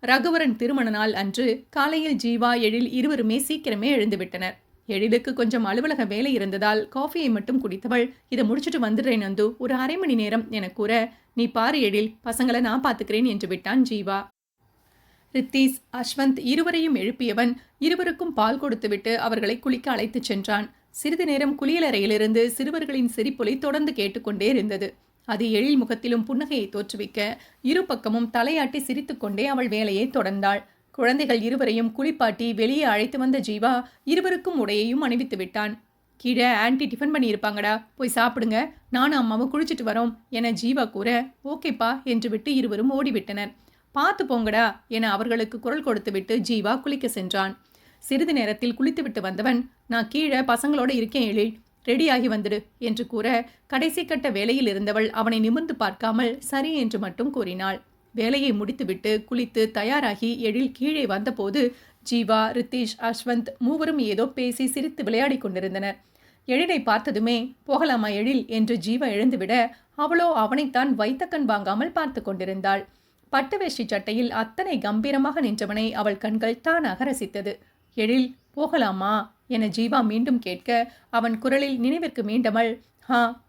ரகுவரன் திருமண நாள் அன்று காலையில் ஜீவா எழில் இருவருமே சீக்கிரமே எழுந்துவிட்டனர். எழிலுக்கு கொஞ்சம் அலுவலக வேலை இருந்ததால் காஃபியை மட்டும் குடித்தவள், இதை முடிச்சுட்டு வந்துடுறேன் நந்து, ஒரு அரை மணி நேரம் என கூற, நீ பாரு எழில், பசங்களை நான் பார்த்துக்கிறேன் என்று விட்டான் ஜீவா. ரித்தீஷ், அஸ்வந்த் இருவரையும் எழுப்பியவன் இருவருக்கும் பால் கொடுத்துவிட்டு அவர்களை குளிக்க அழைத்துச் சென்றான். சிறிது நேரம் குளியலறையிலிருந்து சிறுவர்களின் சிரிப்பொலி தொடர்ந்து கேட்டுக்கொண்டே இருந்தது. அது எழில் முகத்திலும் புன்னகையை தோற்றுவிக்க, இரு பக்கமும் தலையாட்டி சிரித்துக்கொண்டே அவள் வேலையை தொடர்ந்தாள். குழந்தைகள் இருவரையும் குளிப்பாட்டி வெளியே அழைத்து வந்த ஜீவா இருவருக்கும் உடையையும் அணிவித்து விட்டான். கீழே ஆன்டி டிஃபன் பண்ணியிருப்பாங்கடா, போய் சாப்பிடுங்க, நானும் அம்மாவும் குளிச்சுட்டு வரோம் என ஜீவா கூற, ஓகேப்பா என்று விட்டு இருவரும் ஓடிவிட்டனர். பார்த்து போங்கடா என அவர்களுக்கு குரல் கொடுத்துவிட்டு ஜீவா குளிக்க சென்றான். சிறிது நேரத்தில் குளித்துவிட்டு வந்தவன், நான் கீழே பசங்களோட இருக்கேன் எழில், ரெடியாகி வந்துடு என்று கூற, கடைசி கட்ட வேலையில் இருந்தவள் அவனை நிமிர்ந்து பார்க்காமல் சரி என்று மட்டும் கூறினாள். வேலையை முடித்துவிட்டு குளித்து தயாராகி எழில் கீழே வந்தபோது ஜீவா, ரித்தீஷ், அஸ்வந்த் மூவரும் ஏதோ பேசி சிரித்து விளையாடி கொண்டிருந்தனர். எழிலை பார்த்ததுமே போகலாமா எழில் என்று ஜீவா எழுந்துவிட, அவளோ அவனைத்தான் வைத்த கண் வாங்காமல் பார்த்து கொண்டிருந்தாள். பட்டு வேஷ்டி சட்டையில் அத்தனை கம்பீரமாக நின்றவனை அவள் கண்கள் தானாக ரசித்தது. எழில், போகலாமா என ஜீவா மீண்டும் கேட்க, அவன் குரலில் நினைவிற்கு மீண்டவள்,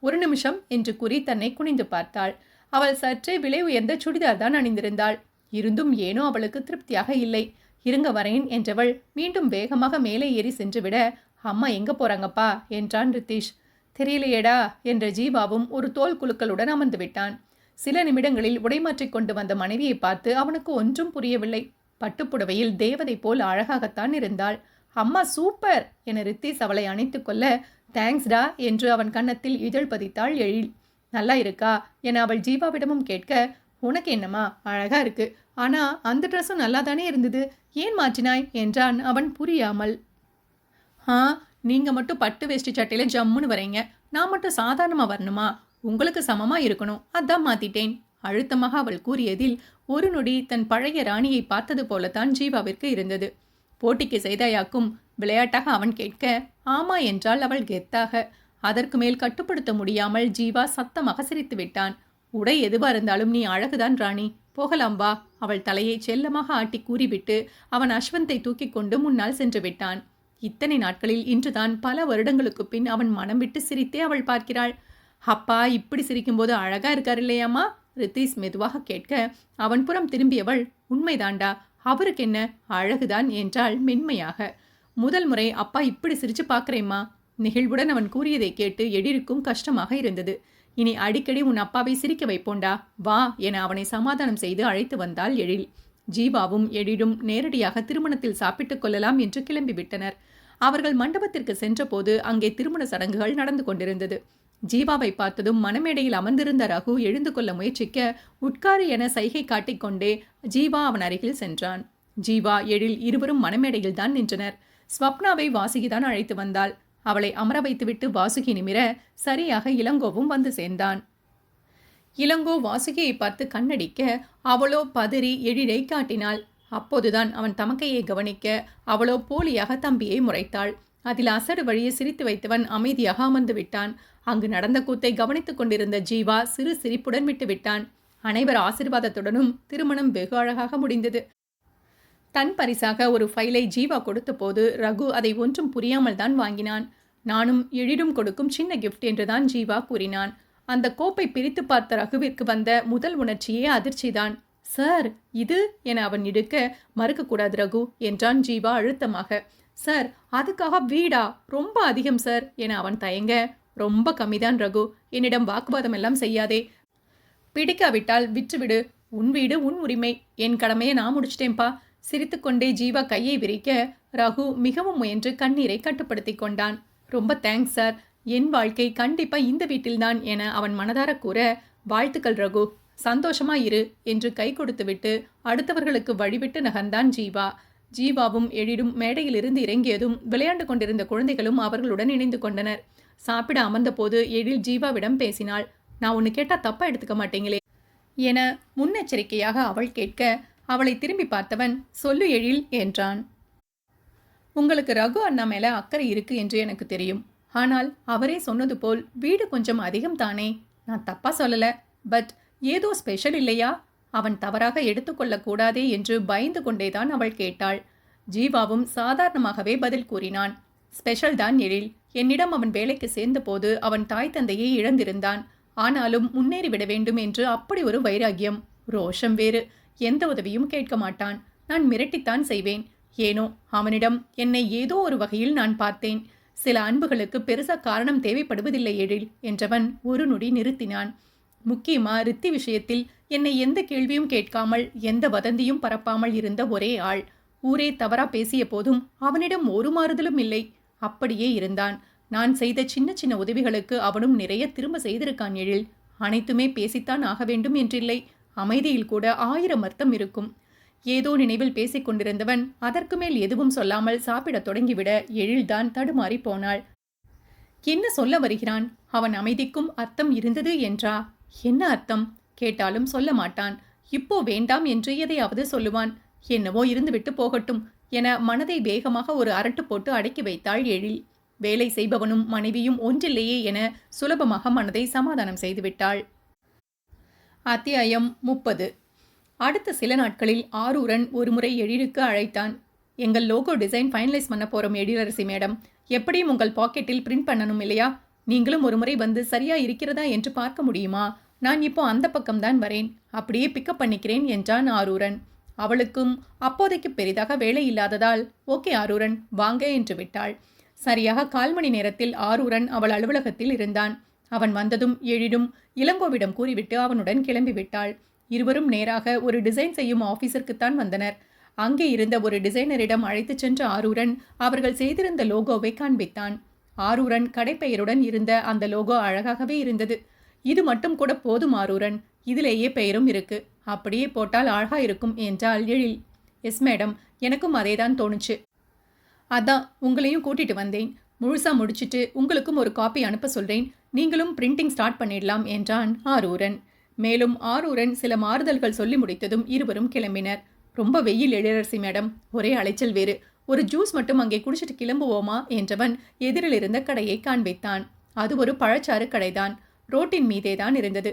ஒரு நிமிஷம் என்று கூறி தன்னை குனிந்து பார்த்தாள். அவள் சற்றே விலை உயர்ந்த சுடிதார் தான் அணிந்திருந்தாள். இருந்தும் ஏனோ அவளுக்கு திருப்தியாக இல்லை. இருங்க வரேன் என்றவள் மீண்டும் வேகமாக மேலே ஏறி சென்றுவிட, அம்மா எங்க போறாங்கப்பா என்றான் ரித்தீஷ். தெரியலையேடா என்ற ஜீவாவும் ஒரு தோல் குலுக்களுடன் அமர்ந்து விட்டான். சில நிமிடங்களில் உடைமாற்றிக் கொண்டு வந்த மனைவியை பார்த்து அவனுக்கு ஒன்றும் புரியவில்லை. பட்டுப்புடவையில் தேவதை போல் அழகாகத்தான் இருந்தாள். அம்மா சூப்பர் என ரித்தீஷ் அவளை அணைத்து கொள்ள, தேங்க்ஸ்டா என்று அவன் கன்னத்தில் இதழ் பதித்தாள் எழில். நல்லா இருக்கா என அவள் ஜீவாவிடமும் கேட்க, உனக்கு என்னம்மா, அழகா இருக்கு, ஆனா அந்த ட்ரெஸ்ஸும் நல்லா தானே இருந்தது, ஏன் மாற்றினாய் என்றான் அவன் புரியாமல். நீங்க மட்டும் பட்டு வேஷ்டி சட்டையில ஜம்முன்னு வரீங்க, நான் மட்டும் சாதாரணமா வரணுமா? உங்களுக்கு சமமா இருக்கணும், அதான் மாத்திட்டேன் அழுத்தமாக அவள் கூறியதில் ஒரு நொடி தன் பழைய ராணியை பார்த்தது போலத்தான் ஜீவாவிற்கு இருந்தது. போட்டிக்கு செய்தாயாக்கும் விளையாட்டாக அவன் கேட்க, ஆமா என்றால் அவள் கெத்தாக. அதற்கு மேல் கட்டுப்படுத்த முடியாமல் ஜீவா சத்தமாக சிரித்து விட்டான். உடை எதுவா இருந்தாலும் நீ அழகுதான் ராணி, போகலாம் வா. அவள் தலையை செல்லமாக ஆட்டி கூறிவிட்டு அவன் அஸ்வந்தை தூக்கி கொண்டு முன்னால் சென்று விட்டான். இத்தனை நாட்களில் இன்றுதான் பல வருடங்களுக்கு பின் அவன் மனம் விட்டு சிரித்தே அவள் பார்க்கிறாள். அப்பா இப்படி சிரிக்கும்போது அழகா இருக்கார் இல்லையாம்மா? ரித்தீஷ் மெதுவாக கேட்க, அவன் புறம் திரும்பியவள், உண்மைதாண்டா, அவருக்கு என்ன, அழகுதான் என்றாள் மென்மையாக. முதல் முறை அப்பா இப்படி சிரிச்சு பார்க்குறேம்மா. நெகிழ்வுடன் அவன் கூறியதை கேட்டு எழிலுக்கும் கஷ்டமாக இருந்தது. இனி அடிக்கடி உன் அப்பாவை சிரிக்க வைப்போண்டா, வா என அவனை சமாதானம் செய்து அழைத்து வந்தாள் எழில். ஜீவாவும் எழிலும் நேரடியாக திருமணத்தில் சாப்பிட்டுக் கொள்ளலாம் என்று கிளம்பிவிட்டனர். அவர்கள் மண்டபத்திற்கு சென்றபோது அங்கே திருமண சடங்குகள் நடந்து கொண்டிருந்தது. ஜீவாவை பார்த்ததும் மணமேடையில் அமர்ந்திருந்த ரகு எழுந்து கொள்ள முயற்சிக்க, உட்காரு என சைகை காட்டிக்கொண்டே ஜீவா அவன் அருகில் சென்றான். ஜீவா, எழில் இருவரும் மணமேடையில் தான் நின்றனர். ஸ்வப்னாவை வாசுகிதான் அழைத்து வந்தாள். அவளை அமர வைத்துவிட்டு வாசுகி நிமிர சரியாக இளங்கோவும் வந்து சேர்ந்தான். இளங்கோ வாசுகியை பார்த்து கண்ணடிக்க அவளோ பதறி எழிலை காட்டினாள். அப்போதுதான் அவன் தமக்கையை கவனிக்க அவளோ போலியாக தம்பியை முறைத்தாள். அதில் அசடு வழியே சிரித்து வைத்தவன் அமைதியாக அமர்ந்து விட்டான். அங்கு நடந்த கூத்தை கவனித்துக் கொண்டிருந்த ஜீவா சிறு சிரிப்புடன் விட்டுவிட்டான். அனைவர் ஆசீர்வாதத்துடனும் திருமணம் வெகு அழகாக முடிந்தது. தன் பரிசாக ஒரு ஃபைலை ஜீவா கொடுத்த போது ரகு அதை ஒன்றும் புரியாமல் தான் வாங்கினான். நானும் எழிலும் கொடுக்கும் சின்ன கிஃப்ட் என்றுதான் ஜீவா கூறினான். அந்த கோப்பை பிரித்து பார்த்த ரகுவிற்கு வந்த முதல் உணர்ச்சியே அதிர்ச்சிதான். சார், இது என அவன் இடுக்க, மறுக்கக்கூடாது ரகு என்றான் ஜீவா அழுத்தமாக. சார், அதுக்காக வீடா? ரொம்ப அதிகம் சார் என அவன் தயங்க. ரொம்ப கம்மிதான் ரகு, என்னிடம் வாக்குவாதம் எல்லாம் செய்யாதே. பிடிக்காவிட்டால் விற்றுவிடு. உன் வீடு உன் உரிமை. என் கடமையை நான் முடிச்சிட்டேன்பா. சிரித்துக்கொண்டே ஜீவா கையை விரிக்க ரகு மிகவும் முயன்று கண்ணீரை கட்டுப்படுத்தி கொண்டான். ரொம்ப தேங்க்ஸ் சார். என் வாழ்க்கை கண்டிப்பா இந்த வீட்டில்தான் என அவன் மனதார கூற, வாழ்த்துக்கள் ரகு, சந்தோஷமா இரு என்று கை கொடுத்துவிட்டு அடுத்தவர்களுக்கு வழிவிட்டு நகர்ந்தான் ஜீவா. ஜீவாவும் எழிலும் மேடையிலிருந்து இறங்கியதும் விளையாண்டு கொண்டிருந்த குழந்தைகளும் அவர்களுடன் இணைந்து கொண்டனர். சாப்பிட அமர்ந்த போது எழில் ஜீவாவிடம் பேசினாள். நான் ஒன்று கேட்டா தப்பா எடுத்துக்க மாட்டீங்களே என முன்னெச்சரிக்கையாக அவள் கேட்க, அவளை திரும்பி பார்த்தவன் சொல்லு எழில் என்றான். உங்களுக்கு ரகு அண்ணா மேல அக்கறை இருக்கு என்று எனக்கு தெரியும். ஆனால் அவரே சொன்னது போல் வீடு கொஞ்சம் அதிகம் தானே. நான் தப்பா சொல்லல. பட் ஏதோ ஸ்பெஷல் இல்லையா? அவன் தவறாக எடுத்துக்கொள்ளக்கூடாதே என்று பயந்து கொண்டேதான் அவள் கேட்டாள். ஜீவாவும் சாதாரணமாகவே பதில் கூறினான். ஸ்பெஷல் தான் எழில். என்னிடம் அவன் வேலைக்கு சேர்ந்தபோது அவன் தாய் தந்தையை இழந்திருந்தான். ஆனாலும் முன்னேறிவிட வேண்டும் என்று அப்படி ஒரு வைராகியம். ரோஷம் வேறு. எந்த உதவியும் கேட்க மாட்டான். நான் மிரட்டித்தான் செய்வேன். ஏனோ அவனிடம் என்னை ஏதோ ஒரு வகையில் நான் பார்த்தேன். சில அன்புகளுக்கு பெருசா காரணம் தேவைப்படுவதில்லை எழில் என்றவன் ஒரு நொடி நிறுத்தினான். முக்கியமா ரித்தி விஷயத்தில் என்னை எந்த கேள்வியும் கேட்காமல் எந்த வதந்தியும் பரப்பாமல் இருந்த ஒரே ஆள். ஊரே தவறா பேசிய போதும் அவனிடம் ஒரு மாறுதலும் இல்லை. அப்படியே இருந்தான். நான் செய்த சின்ன சின்ன உதவிகளுக்கு அவனும் நிறைய திரும்ப செய்திருக்கான் எழில். அனைத்துமே பேசித்தான் ஆக வேண்டும் என்றில்லை. அமைதியில் கூட 1000 அர்த்தம் இருக்கும். ஏதோ நினைவில் பேசிக் கொண்டிருந்தவன் அதற்கு மேல் எதுவும் சொல்லாமல் சாப்பிடத் தொடங்கிவிட எழில்தான் தடுமாறி போனாள். என்ன சொல்ல வருகிறான்? அவன் அமைதிக்கும் அர்த்தம் இருந்தது என்றா? என்ன அர்த்தம்? கேட்டாலும் சொல்ல மாட்டான். இப்போ வேண்டாம் என்று எதையாவது சொல்லுவான். என்னவோ இருந்துவிட்டு போகட்டும் என மனதை வேகமாக ஒரு அரட்டு போட்டு அடக்கி வைத்தாள் எழில். வேலை செய்பவனும் மனைவியும் ஒன்றில்லையே என சுலபமாக மனதை சமாதானம் செய்துவிட்டாள். அத்தியாயம் 30. அடுத்த சில நாட்களில் ஆரூரன் ஒருமுறை எழிலுக்கு அழைத்தான். எங்கள் லோகோ டிசைன் ஃபைனலைஸ் பண்ண போறோம் எழிலரசி மேடம். எப்படியும் உங்கள் பாக்கெட்டில் பிரிண்ட் பண்ணணும் இல்லையா? நீங்களும் ஒருமுறை வந்து சரியா இருக்கிறதா என்று பார்க்க முடியுமா? நான் இப்போ அந்த பக்கம்தான் வரேன். அப்படியே பிக்கப் பண்ணிக்கிறேன் என்றான் ஆரூரன். அவளுக்கும் அப்போதைக்கு பெரிதாக வேலை இல்லாததால் ஓகே ஆரூரன் வாங்க என்று விட்டாள். சரியாக 1/4 மணி நேரத்தில் ஆரூரன் அவள் அலுவலகத்தில் இருந்தான். அவன் வந்ததும் எழிலும் இளங்கோவிடம் கூறிவிட்டு அவனுடன் கிளம்பிவிட்டாள். இருவரும் நேராக ஒரு டிசைன் செய்யும் ஆபீஸிற்குத்தான் வந்தனர். அங்கே இருந்த ஒரு டிசைனரிடம் அழைத்துச் சென்ற ஆரூரன் அவர்கள் செய்திருந்த லோகோவை காண்பித்தான். ஆரூரன் கடைப்பெயருடன் இருந்த அந்த லோகோ அழகாகவே இருந்தது. இது மட்டும் கூட போதும் ஆரூரன், இதிலேயே பெயரும் இருக்கு, அப்படியே போட்டால் அழகா இருக்கும் என்றாள் எழில். எஸ் மேடம், எனக்கும் அதேதான் தோணுச்சு. அதான் உங்களையும் கூட்டிட்டு வந்தேன். முழுசா முடிச்சிட்டு உங்களுக்கும் ஒரு காப்பி அனுப்ப சொல்றேன். நீங்களும் பிரிண்டிங் ஸ்டார்ட் பண்ணிடலாம் என்றான் ஆரூரன். மேலும் ஆரூரன் சில மாறுதல்கள் சொல்லி முடித்ததும் இருவரும் கிளம்பினர். ரொம்ப வெயில் எழிலரசி மேடம், ஒரே அலைச்சல் வேறு. ஒரு ஜூஸ் மட்டும் அங்கே குடிச்சிட்டு கிளம்புவோமா என்றவன் எதிரில் இருந்த கடையை காண்பித்தான். அது ஒரு பழச்சாறு கடைதான். ரோட்டின் மீதேதான் இருந்தது.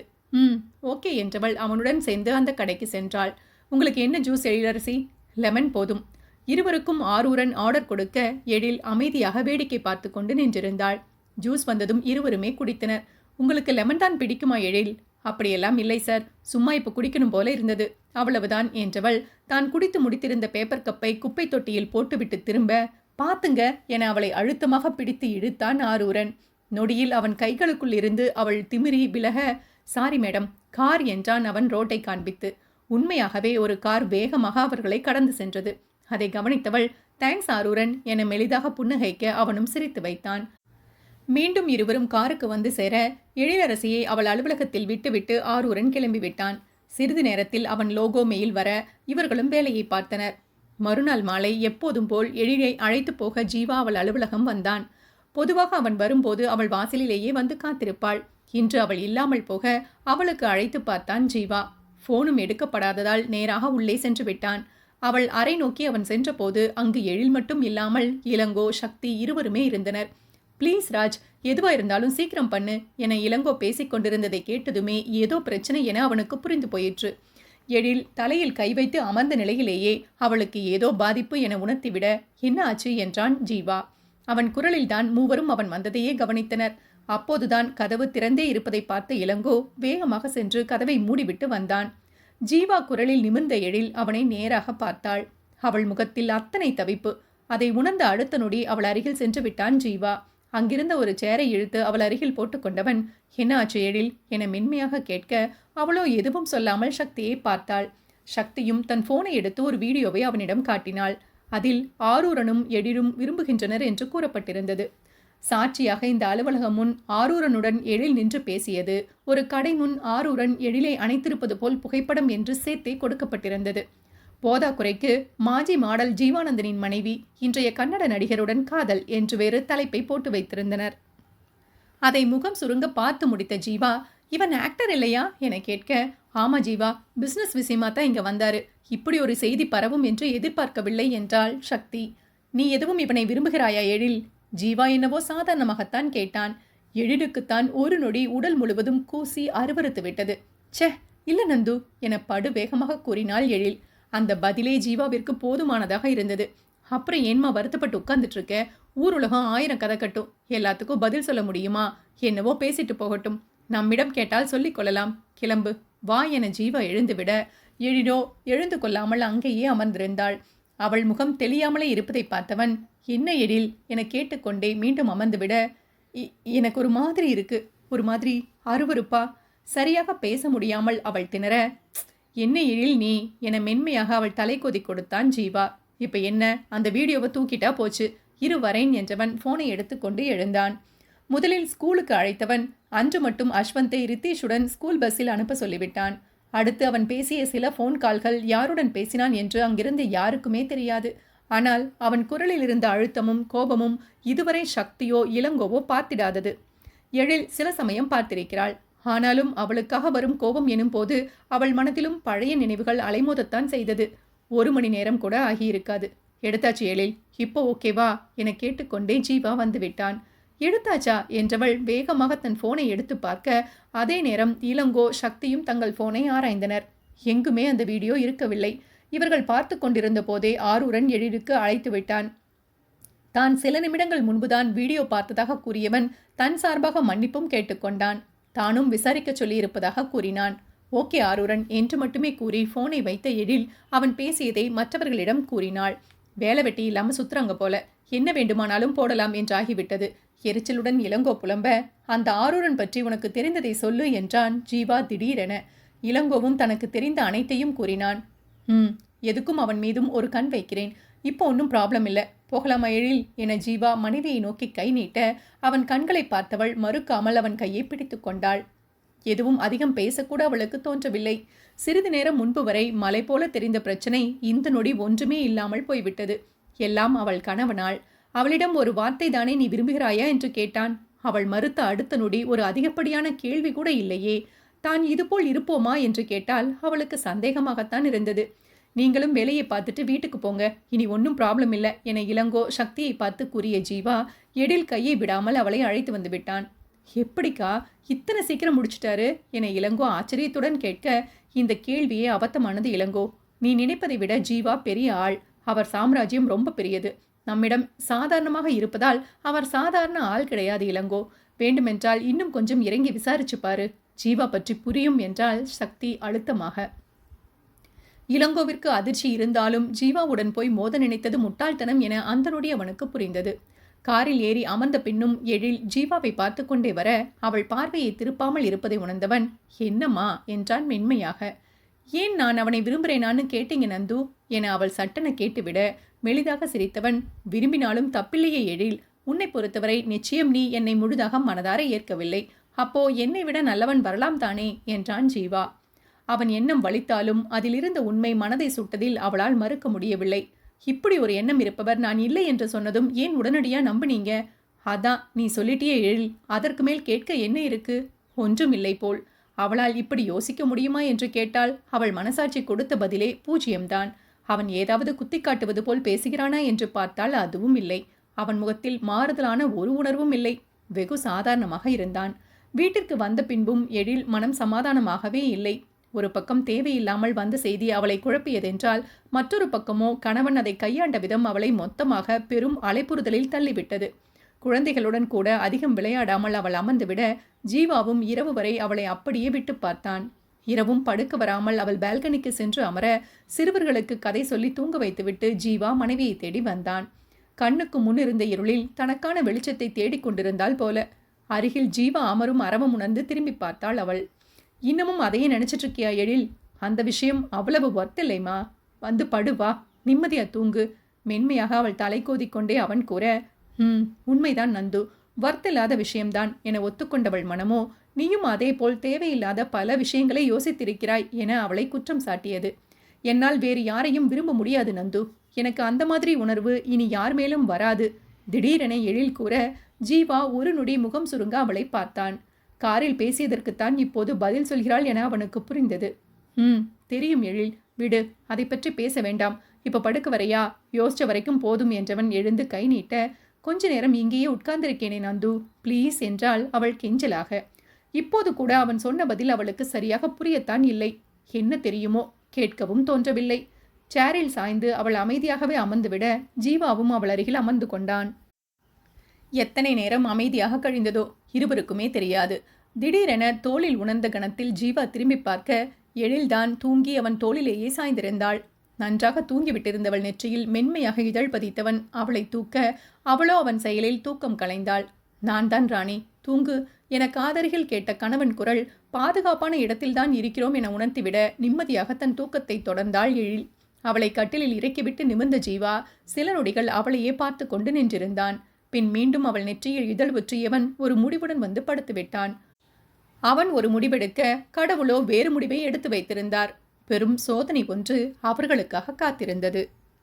ஓகே என்றவள் அவனுடன் சேர்ந்து அந்த கடைக்கு சென்றாள். உங்களுக்கு என்ன ஜூஸ் எழிலரசி? லெமன் போதும். இருவருக்கும் ஆரூரன் ஆர்டர் கொடுக்க எழில் அமைதியாக வேடிக்கை பார்த்து கொண்டு நின்றிருந்தாள். ஜூஸ் வந்ததும் இருவருமே குடித்தனர். உங்களுக்கு லெமன் தான் பிடிக்குமா எழில்? அப்படியெல்லாம் இல்லை சார், சும்மா இப்போ குடிக்கணும் போல இருந்தது, அவ்வளவுதான் என்றவள் தான் குடித்து முடித்திருந்த பேப்பர் கப்பை குப்பை தொட்டியில் போட்டுவிட்டு திரும்ப, பாத்துங்க என அவளை அழுத்தமாக பிடித்து இழுத்தான் ஆரூரன். நொடியில் அவன் கைகளுக்குள் இருந்து அவள் திமிரி விலக, சாரி மேடம், கார் என்றான் அவன் ரோட்டை காண்பித்து. உண்மையாகவே ஒரு கார் வேகமாக அவர்களை கடந்து சென்றது. அதை கவனித்தவள் தேங்க்ஸ் ஆரூரன் என மெலிதாக புன்னகைக்க அவனும் சிரித்து வைத்தான். மீண்டும் இருவரும் காருக்கு வந்து சேர எழிலரசியை அவள் அலுவலகத்தில் விட்டுவிட்டு ஆரூரன் கிளம்பிவிட்டான். சிறிது நேரத்தில் அவன் லோகோ மெயில் வர இவர்களும் வேலையை பார்த்தனர். மறுநாள் மாலை எப்போதும் போல் எழிலை அழைத்து போக ஜீவா அவள் அலுவலகம் வந்தான். பொதுவாக அவன் வரும்போது அவள் வாசலிலேயே வந்து காத்திருப்பாள். இன்று அவள் இல்லாமல் போக அவளுக்கு அழைத்து பார்த்தான் ஜீவா. போனும் எடுக்கப்படாததால் நேராக உள்ளே சென்று விட்டான். அவள் அறை நோக்கி அவன் சென்றபோது அங்கு எழில் மட்டும் இல்லாமல் இளங்கோ, சக்தி இருவருமே இருந்தனர். ப்ளீஸ் ராஜ், எதுவா இருந்தாலும் சீக்கிரம் பண்ணு என இளங்கோ பேசிக் கொண்டிருந்ததை கேட்டதுமே ஏதோ பிரச்சனை என அவனுக்கு புரிந்து போயிற்று. எழில் தலையில் கை வைத்து அமர்ந்த நிலையிலேயே அவளுக்கு ஏதோ பாதிப்பு என உணர்த்திவிட, என்ன ஆச்சு என்றான் ஜீவா. அவன் குரலில்தான் மூவரும் அவன் வந்ததையே கவனித்தனர். அப்போதுதான் கதவு திறந்தே இருப்பதை பார்த்த இளங்கோ வேகமாக சென்று கதவை மூடிவிட்டு வந்தான். ஜீவா குரலில் நிமிர்ந்த எழில் அவனை நேராக பார்த்தாள். அவள் முகத்தில் அத்தனை தவிப்பு. அதை உணர்ந்த அடுத்த நொடி அவள் அருகில் சென்று விட்டான் ஜீவா. அங்கிருந்த ஒரு சேரை இழுத்து அவள் அருகில் போட்டுக்கொண்டவன், என்ன ஆச்சு எழில் என மென்மையாக கேட்க, அவளோ எதுவும் சொல்லாமல் சக்தியை பார்த்தாள். சக்தியும் தன் போனை எடுத்து ஒரு வீடியோவை அவனிடம் காட்டினாள். அதில் ஆரூரனும் எழிலும் விரும்புகின்றனர் என்று கூறப்பட்டிருந்தது. சாட்சியாக இந்த அலுவலகம் முன் ஆரூரனுடன் எழில் நின்று பேசியது, ஒரு கடை முன் ஆரூரன் எழிலை அணைத்திருப்பது போல் புகைப்படம் என்று சேர்த்தே கொடுக்கப்பட்டிருந்தது. போதாக்குறைக்கு மாஜி மாடல் ஜீவானந்தனின் மனைவி இன்றைய கன்னட நடிகருடன் காதல் என்று வேறு தலைப்பை போட்டு வைத்திருந்தனர். அதை முகம் சுருங்க பார்த்து முடித்த ஜீவா, இவன் ஆக்டர் இல்லையா என கேட்க, ஆமா ஜீவா, பிசினஸ் விஷயமா தான் இங்க வந்தாரு. இப்படி ஒரு செய்தி பரவும் என்று எதிர்பார்க்கவில்லை என்றாள் சக்தி. நீ எதுவும் இவனை விரும்புகிறாயா எழில்? ஜீவா என்னவோ சாதாரணமாகத்தான் கேட்டான். எழிலுக்குத்தான் ஒரு நொடி உடல் முழுவதும் கூசி அருவறுத்து விட்டது. ச்சே, இல்ல நந்து என படு வேகமாக கூறினாள் எழில். அந்த பதிலே ஜீவாவிற்கு போதுமானதாக இருந்தது. அப்புறம் ஏன்மா வருத்தப்பட்டு உட்கார்ந்துட்டு இருக்க? ஊர் உலகம் 1000 கதை கட்டும். எல்லாத்துக்கும் பதில் சொல்ல முடியுமா? என்னவோ பேசிட்டு போகட்டும். நம்மிடம் கேட்டால் சொல்லிக் கொள்ளலாம். கிளம்பு வா என ஜீவா எழுந்துவிட, எழிலோ எழுந்து கொள்ளாமல் அங்கேயே அமர்ந்திருந்தாள். அவள் முகம் தெளியாமலே இருப்பதை பார்த்தவன், என்ன எழில் என கேட்டுக்கொண்டே மீண்டும் அமர்ந்துவிட, எனக்கு ஒரு மாதிரி இருக்கு, ஒரு மாதிரி அருவருப்பா. சரியாக பேச முடியாமல் அவள் திணற, என்ன எழில் நீ என மென்மையாக அவள் தலை கொதி கொடுத்தான் ஜீவா. இப்ப என்ன, அந்த வீடியோவை தூக்கிட்டா போச்சு, இரு வரேன் என்றவன் போனை எடுத்துக்கொண்டு எழுந்தான். முதலில் ஸ்கூலுக்கு அழைத்தவன் அன்று மட்டும் அஸ்வந்தை ரித்தீஷுடன் ஸ்கூல் பஸ்ஸில் அனுப்ப சொல்லிவிட்டான். அடுத்து அவன் பேசிய சில போன் கால்கள் யாருடன் பேசினான் என்று அங்கிருந்து யாருக்குமே தெரியாது. ஆனால் அவன் குரலில் இருந்த அழுத்தமும் கோபமும் இதுவரை சக்தியோ இளங்கோவோ பார்த்திடாதது. எழில் சில சமயம் பார்த்திருக்கிறாள். ஆனாலும் அவளுக்காக வரும் கோபம் எனும் போது அவள் மனத்திலும் பழைய நினைவுகள் அலைமோதத்தான் செய்தது. 1 மணி நேரம் கூட ஆகியிருக்காது. எடுத்தாச்சு எழில், இப்போ ஓகேவா என கேட்டுக்கொண்டே ஜீவா வந்து விட்டான். எடுத்தாச்சா என்றவள் வேகமாக தன் போனை எடுத்து பார்க்க, அதே நேரம் இளங்கோ, சக்தியும் தங்கள் போனை ஆராய்ந்தனர். எங்குமே அந்த வீடியோ இருக்கவில்லை. இவர்கள் பார்த்து கொண்டிருந்த போதே ஆரூரன் எழிலுக்கு அழைத்து விட்டான். தான் சில நிமிடங்கள் முன்புதான் வீடியோ பார்த்ததாக கூறியவன் தன் சார்பாக மன்னிப்பும் கேட்டுக்கொண்டான். தானும் விசாரிக்க சொல்லியிருப்பதாக கூறினான். ஓகே ஆரூரன் என்று மட்டுமே கூறி போனை வைத்த எழில் அவன் பேசியதை மற்றவர்களிடம் கூறினாள். வேலை வெட்டி இல்லாம சுத்துறாங்க போல, என்ன வேண்டுமானாலும் போடலாம் என்றாகிவிட்டது. எரிச்சலுடன் இளங்கோ புலம்ப, அந்த ஆரூரன் பற்றி உனக்கு தெரிந்ததை சொல்லு என்றான் ஜீவா திடீரென. இளங்கோவும் தனக்கு தெரிந்த அனைத்தையும் கூறினான். எதுக்கும் அவன் மீதும் ஒரு கண் வைக்கிறேன். இப்போ ஒன்றும் ப்ராப்ளம் இல்லை, போகலாமா எழில் என ஜீவா மனைவியை நோக்கி கை நீட்ட, அவன் கண்களை பார்த்தவள் மறுக்காமல் அவன் கையை பிடித்து கொண்டாள். எதுவும் அதிகம் பேசக்கூட அவளுக்கு தோன்றவில்லை. சிறிது நேரம் முன்பு வரை மலை போல தெரிந்த பிரச்சனை இந்த நொடி ஒன்றுமே இல்லாமல் போய்விட்டது. எல்லாம் அவள் கணவனாள். அவளிடம் ஒரு வார்த்தை தானே நீ விரும்புகிறாயா என்று கேட்டான். அவள் மறுத்த அடுத்த நொடி ஒரு அதிகப்படியான கேள்வி கூட இல்லையே. தான் இதுபோல் இருப்போமா என்று கேட்டால் அவளுக்கு சந்தேகமாகத்தான் இருந்தது. நீங்களும் வேலையை பார்த்துட்டு வீட்டுக்கு போங்க, இனி ஒன்றும் ப்ராப்ளம் இல்லை என இளங்கோ சக்தியை பார்த்து கூறிய ஜீவா எழில் கையை விடாமல் அவளை அழைத்து வந்து விட்டான். எப்படிக்கா இத்தனை சீக்கிரம் முடிச்சிட்டாரு என இளங்கோ ஆச்சரியத்துடன் கேட்க, இந்த கேள்வியே அபத்தமானது இளங்கோ. நீ நினைப்பதை விட ஜீவா பெரிய ஆள். அவர் சாம்ராஜ்யம் ரொம்ப பெரியது. நம்மிடம் சாதாரணமாக இருப்பதால் அவர் சாதாரண ஆள் கிடையாது இளங்கோ. வேண்டுமென்றால் இன்னும் கொஞ்சம் இறங்கி விசாரிச்சு பாரு, ஜீவா பற்றி புரியும் என்றால் சக்தி அழுத்தமாக. இளங்கோவிற்கு அதிர்ச்சி இருந்தாலும் ஜீவாவுடன் போய் மோத நினைத்தது முட்டாள்தனம் என அந்த நொடி அவனுக்கு புரிந்தது. காரில் ஏறி அமர்ந்த பின்னும் எழில் ஜீவாவை பார்த்து கொண்டே வர அவள் பார்வையை திருப்பாமல் இருப்பதை உணர்ந்தவன், என்னம்மா என்றான் மென்மையாக. ஏன் நான் அவனை விரும்புகிறேனான்னு கேட்டீங்க நந்து என அவள் சட்டென கேட்டுவிட மெலிதாக சிரித்தவன், விரும்பினாலும் தப்பில்லையே எழில். உன்னை பொறுத்தவரை நிச்சயம் நீ என்னை முழுதாக மனதார ஏற்கவில்லை. அப்போ என்னை விட நல்லவன் வரலாம் தானே என்றான் ஜீவா. அவன் எண்ணம் வலித்தாலும் அதிலிருந்த உண்மை மனதை சுட்டதில் அவளால் மறுக்க முடியவில்லை. இப்படி ஒரு எண்ணம் இருப்பவர் நான் இல்லை என்று சொன்னதும் ஏன் உடனடியா நம்புனீங்க? அதான் நீ சொல்லிட்டியே எழில், அதற்கு மேல் கேட்க என்ன இருக்கு? ஒன்றும் இல்லை போல். அவளால் இப்படி யோசிக்க முடியுமா என்று கேட்டால் அவள் மனசாட்சி கொடுத்த பதிலே பூஜ்யம்தான். அவன் ஏதாவது குத்தி காட்டுவது போல் பேசுகிறானா என்று பார்த்தால் அதுவும் இல்லை. அவன் முகத்தில் மாறுதலான ஒரு உணர்வும் இல்லை. வெகு சாதாரணமாக இருந்தான். வீட்டிற்கு வந்த பின்பும் எழில் மனம் சமாதானமாகவே இல்லை. ஒரு பக்கம் தேவையில்லாமல் வந்த செய்தி அவளை குழப்பியதென்றால், மற்றொரு பக்கமோ கணவன் அதை கையாண்ட விதம் அவளை மொத்தமாக பெரும் அலைப்புறுதலில் தள்ளிவிட்டது. குழந்தைகளுடன் கூட அதிகம் விளையாடாமல் அவள் அமர்ந்துவிட, ஜீவாவும் இரவு வரை அவளை அப்படியே விட்டு பார்த்தான். இரவும் படுக்க வராமல் அவள் பால்கனிக்கு சென்று அமர, சிறுவர்களுக்கு கதை சொல்லி தூங்க வைத்துவிட்டு ஜீவா மனைவியை தேடி வந்தான். கண்ணுக்கு முன்னிருந்த இருளில் தனக்கான வெளிச்சத்தை தேடிக் கொண்டிருந்தாள் போல. அருகில் ஜீவா அமரும் அரவம் உணர்ந்து திரும்பி பார்த்தாள் அவள். இன்னமும் அதையே நினைச்சிட்டு இருக்கியா எழில்? அந்த விஷயம் அவ்வளவு ஒர்த்தில்லைமா. வந்து படுவா, நிம்மதியா தூங்கு. மென்மையாக அவள் தலை கோதிக்கொண்டே அவன் கூற, உண்மைதான் நந்து, வர்த்தில்லாத விஷயம்தான் என ஒத்துக்கொண்டவள் மனமோ, நீயும் அதே போல் தேவையில்லாத பல விஷயங்களை யோசித்திருக்கிறாய் என அவளை குற்றம் சாட்டியது. என்னால் வேறு யாரையும் விரும்ப முடியாது நந்து. எனக்கு அந்த மாதிரி உணர்வு இனி யார் மேலும் வராது. திடீரென எழில் கூற, ஜீவா ஒரு நொடி முகம் சுருங்க அவளை பார்த்தான். காரில் பேசியதற்குத்தான் இப்போது பதில் சொல்கிறாள் என அவனுக்கு புரிந்தது. தெரியும் எழில், விடு, அதை பற்றி பேச வேண்டாம். இப்ப படுக்க வரையா? யோசிச்ச வரைக்கும் போதும் என்றவன் எழுந்து கை நீட்ட, கொஞ்ச நேரம் இங்கேயே உட்கார்ந்திருக்கேனே நந்து, ப்ளீஸ் என்றாள் அவள் கெஞ்சலாக. இப்போது கூட அவன் சொன்ன பதில் அவளுக்கு சரியாக புரியத்தான் இல்லை. என்ன தெரியுமோ, கேட்கவும் தோன்றவில்லை. சேரில் சாய்ந்து அவள் அமைதியாகவே அமர்ந்துவிட, ஜீவாவும் அவள் அருகில் அமர்ந்து கொண்டான். எத்தனை நேரம் அமைதியாக கழிந்ததோ இருவருக்குமே தெரியாது. திடீரென தோளில் உணர்ந்த கணத்தில் ஜீவா திரும்பி பார்க்க, எழில்தான் தூங்கி அவன் தோளிலேயே சாய்ந்திருந்தாள். நன்றாக தூங்கிவிட்டிருந்தவள் நெற்றியில் மென்மையாக இதழ் பதித்தவன் அவளை தூக்க, அவளோ அவன் செயலில் தூக்கம் கலைந்தாள். நான் தான் ராணி, தூங்கு என காதருகில் கேட்ட கணவன் குரல் பாதுகாப்பான இடத்தில்தான் இருக்கிறோம் என உணர்த்திவிட நிம்மதியாக தன் தூக்கத்தை தொடர்ந்தாள் எழில். அவளை கட்டிலில் இறக்கிவிட்டு நிமிர்ந்த ஜீவா சில நொடிகள் அவளையே பார்த்து கொண்டு நின்றிருந்தான். பின் மீண்டும் அவள் நெற்றியில் இதழ் ஒற்றியவன் ஒரு முடிவுடன் வந்து படுத்துவிட்டான். அவன் ஒரு முடிவெடுக்க கடவுளோ வேறு முடிவை எடுத்து வைத்திருந்தார். பெரும் சோதனை ஒன்று அவர்களுக்காக காத்திருந்தது.